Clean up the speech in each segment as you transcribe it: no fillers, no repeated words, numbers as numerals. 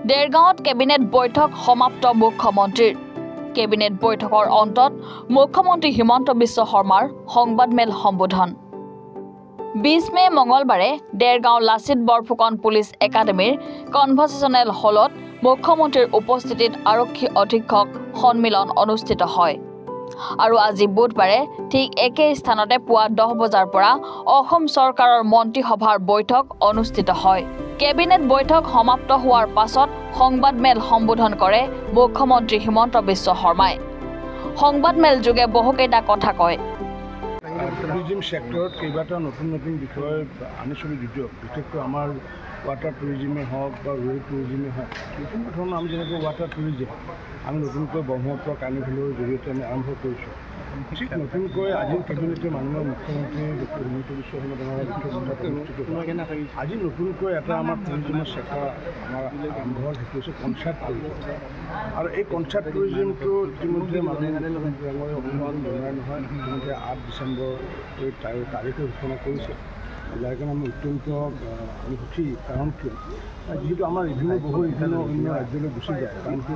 দেৰগাঁৱত cabinet বৈঠক সমাপ্ত মুখ্যমন্ত্ৰীৰ কেবিনেট বৈঠকৰ অন্তত মুখ্যমন্ত্ৰী হিমন্ত বিশ্ব শৰ্মাৰ সংবাদমেল সম্বোধন 20 মে মঙলবাৰে দেৰগাঁও লাচিত বৰফুকন পুলিচ একাডেমীৰ কনভাৰ্চেচনেল হলত মুখ্যমন্ত্ৰীৰ উপস্থিতিত আৰক্ষী অধীক্ষক সন্মিলন অনুষ্ঠিত হয় আৰু আজি বুধবাৰে ঠিক একে স্থানতে পুৱা 10 বজাৰ পৰা অসম চৰকাৰৰ মন্ত্ৰীসভাৰ বৈঠক অনুষ্ঠিত হয় কেবিনেট বৈঠক সমাপ্ত হোৱাৰ পাছত সংবাদমেল সম্বোধন কৰে মুখ্যমন্ত্ৰী হিমন্ত বিশ্ব শৰ্মাই সংবাদমেল যোগে বহুকেইটা কথা কয় টুৰিজিম সেক্টৰত কেইবাটা নতুন বিষয় আনিছিলোঁ যদিও বিশেষকৈ আমাৰ ৱাটাৰ টুৰিজিমে হওক বা ৰুৰেল টুৰিজিমে হওক বিভিন্ন ধৰণৰ আমি যেনেকৈ ৱাটাৰ টুৰিজিম আমি নতুনকৈ ব্ৰহ্মপুত্ৰ কাৰ্নিভেলৰ জৰিয়তে আমি আৰম্ভ কৰিছোঁ ঠিক নতুনকৈ আজিৰ কেবিনেটে মাননীয় মুখ্যমন্ত্ৰী ডক্টৰ হিমন্ত বিশ্ব শৰ্মাৰ আজি নতুনকৈ এটা আমাৰ টুৰিজিমৰ চেক্টৰ আমাৰ আৰম্ভ হ'ল সেইটো হৈছে কনচাৰ্ট টুৰিজিম আৰু এই কনচাৰ্ট টুৰিজিমটো ইতিমধ্যে মাননীয় মুখ্যমন্ত্ৰীয়ে অভিনন্দন জনোৱা নহয় ইতিমধ্যে 8 ডিচেম্বৰ এই তাৰিখে ঘোষণা কৰিছে যাৰ কাৰণে আমি অত্যন্ত আমি সুখী কাৰণ কিয় যিহেতু আমাৰ বিভিন্ন অন্য ৰাজ্যলৈ গুচি যায় কাৰণ কি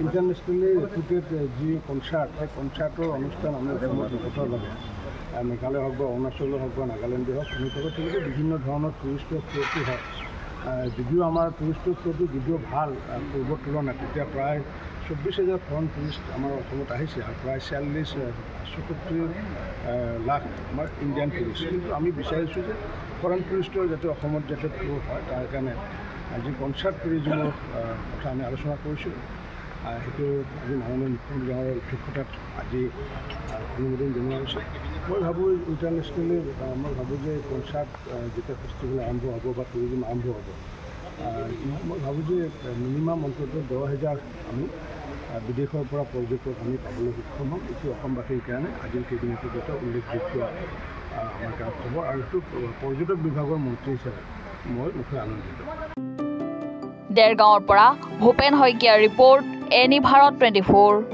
ইণ্টাৰনেশ্যনেলি ৰেপুটেড যি কনচাৰ্ট সেই কনচাৰ্টৰ অনুষ্ঠান আমি অসমত নপঠাৰ বাবে মেঘালয় হওক বা অৰুণাচলে হওক বা নাগালেণ্ডে হওক তেনেকৈ তেনেকৈ বিভিন্ন ধৰণৰ টুৰিষ্টৰ ফ্ল'টো হয় যদিও আমাৰ টুৰিষ্টৰ ফ্ল'টো যদিও ভাল পূৰ্বৰ তুলনাত তেতিয়া প্ৰায় 24,000 ফৰেইন টুৰিষ্ট আমাৰ অসমত আহিছে আৰু প্ৰায় 47 লাখ আমাৰ ইণ্ডিয়ান টুৰিষ্ট কিন্তু আমি বিচাৰিছোঁ যে ফৰেইন টুৰিষ্টৰ যাতে অসমত যাতে ফ্ল' হয় তাৰ কাৰণে আজি কনচাৰ্ট টুৰিজিমৰ কথা আমি আলোচনা কৰিছোঁ সেইটো আজি মাননীয় মুখ্যমন্ত্ৰী ডাঙৰ অধ্যক্ষতাত আজি অনুমোদন জনোৱা হৈছে মই ভাবোঁ ইণ্টাৰনেশ্যনেলি মই ভাবোঁ যে কনচাৰ্ট যেতিয়া ফেষ্টিভেল আৰম্ভ হ'ব বা টুৰিজিম আৰম্ভ হ'ব মই ভাবোঁ যে মিনিমাম অন্ততঃ 10,000 আমি বিদেশৰ পৰা পৰ্যটক আমি পাবলৈ সক্ষম হ'ম এইটো অসমবাসীৰ কাৰণে আজিৰ কেবিনেটত এটা উল্লেখযোগ্য আমাৰ কাৰণে খবৰ আৰু এইটো পৰ্যটক বিভাগৰ মন্ত্ৰী হিচাপে মই মুঠে আনন্দিত দেৰগাঁৱৰ পৰা ভূপেন শইকীয়াৰ ৰিপৰ্ট এনি ভাৰত 24